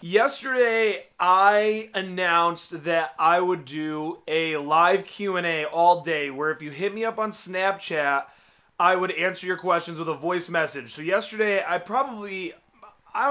Yesterday, I announced that I would do a live Q&A all day where if you hit me up on Snapchat, I would answer your questions with a voice message. So yesterday, I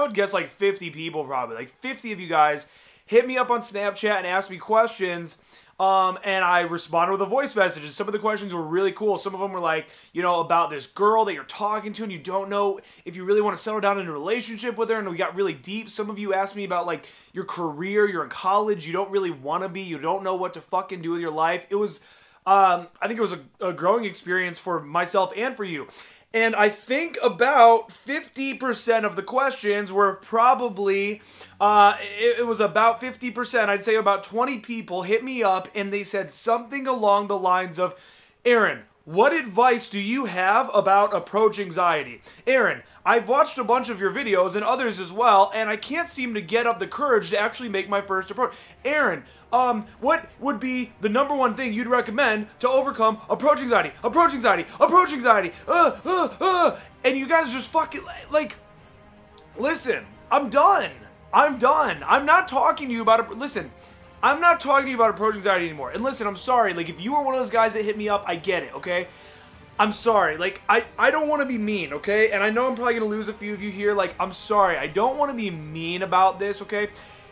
would guess like 50 people probably, like 50 of you guys hit me up on Snapchat and asked me questions. And I responded with a voice message. And some of the questions were really cool. Some of them were like, you know, about this girl that you're talking to and you don't know if you really want to settle down in a relationship with her. And we got really deep. Some of you asked me about like your career. You're in college. You don't really want to be. You don't know what to fucking do with your life. It was, I think it was a growing experience for myself and for you. And I think about 50% of the questions were probably, it was about 50%, I'd say about 20 people hit me up and they said something along the lines of, Aaron, what advice do you have about approach anxiety? Aaron, I've watched a bunch of your videos and others as well, and I can't seem to get up the courage to actually make my first approach. Aaron, what would be the #1 thing you'd recommend to overcome approach anxiety? Approach anxiety, approach anxiety, and you guys just fucking, like, listen, I'm done. I'm done. I'm not talking to you about, listen, I'm not talking to you about approach anxiety anymore. And listen, I'm sorry, like, if you were one of those guys that hit me up, I get it, okay? I'm sorry, like, I don't want to be mean, okay? And I know I'm probably going to lose a few of you here, like, I'm sorry, I don't want to be mean about this, okay?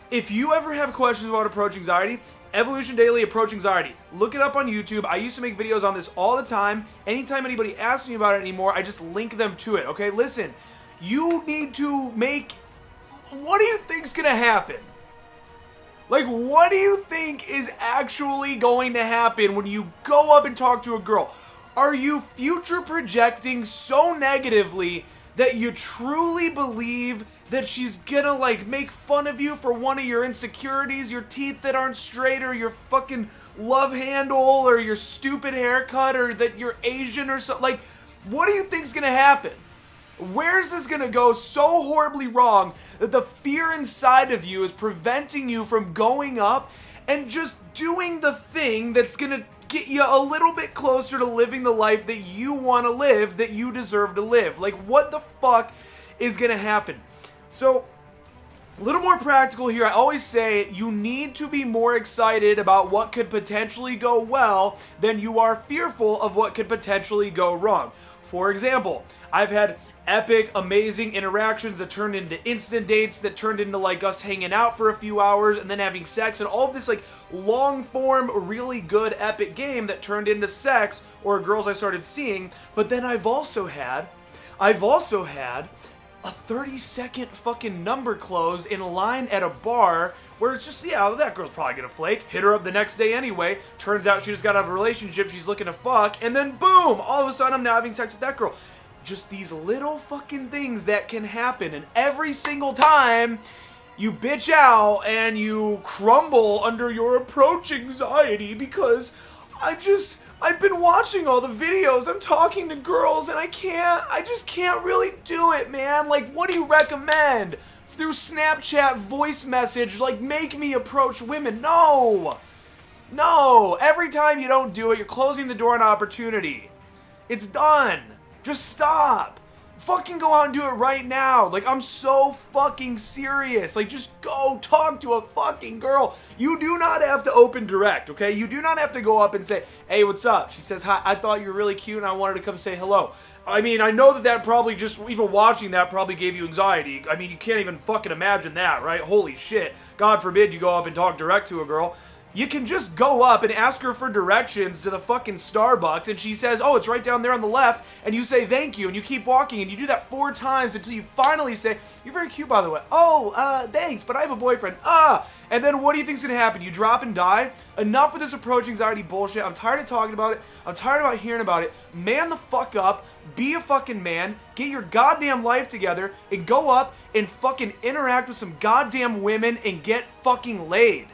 If you ever have questions about approach anxiety, Evolution Daily Approach Anxiety, look it up on YouTube. I used to make videos on this all the time. Anytime anybody asks me about it anymore, I just link them to it, okay? Listen, you need to make, what do you think's going to happen? Like, what do you think is actually going to happen when you go up and talk to a girl? Are you future projecting so negatively that you truly believe that she's gonna, like, make fun of you for one of your insecurities, your teeth that aren't straight, or your fucking love handle, or your stupid haircut, or that you're Asian or something? Like, what do you think's gonna happen? Where's this gonna go so horribly wrong that the fear inside of you is preventing you from going up and just doing the thing that's gonna get you a little bit closer to living the life that you want to live, that you deserve to live? Like, what the fuck is gonna happen? So, a little more practical here. I always say you need to be more excited about what could potentially go well than you are fearful of what could potentially go wrong. For example, I've had epic, amazing interactions that turned into instant dates, that turned into, like, us hanging out for a few hours and then having sex, and all of this, like, long-form, really good, epic game that turned into sex or girls I started seeing. But then I've also had a 30-second fucking number close in a line at a bar where it's just, yeah, that girl's probably gonna flake. Hit her up the next day anyway. Turns out she just got out of a relationship, she's looking to fuck, and then boom, all of a sudden I'm now having sex with that girl. Just these little fucking things that can happen, and every single time you bitch out and you crumble under your approach anxiety because I've been watching all the videos, I'm talking to girls, and I just can't really do it, man. Like, what do you recommend? Through Snapchat voice message, like, make me approach women? No! No! Every time you don't do it, you're closing the door on opportunity. It's done. Just stop. Fucking go out and do it right now. Like, I'm so fucking serious. Like, just go talk to a fucking girl. You do not have to open direct, okay? You do not have to go up and say, hey, what's up? She says, hi, I thought you were really cute and I wanted to come say hello. I mean, I know that probably just, even watching that probably gave you anxiety. I mean, you can't even fucking imagine that, right? Holy shit. God forbid you go up and talk direct to a girl. You can just go up and ask her for directions to the fucking Starbucks, and she says, oh, it's right down there on the left, and you say thank you, and you keep walking, and you do that 4 times until you finally say, you're very cute, by the way. Oh, thanks, but I have a boyfriend. And then what do you think's gonna happen? You drop and die? Enough with this approach anxiety bullshit. I'm tired of talking about it. I'm tired about hearing about it. Man the fuck up. Be a fucking man. Get your goddamn life together, and go up and fucking interact with some goddamn women and get fucking laid.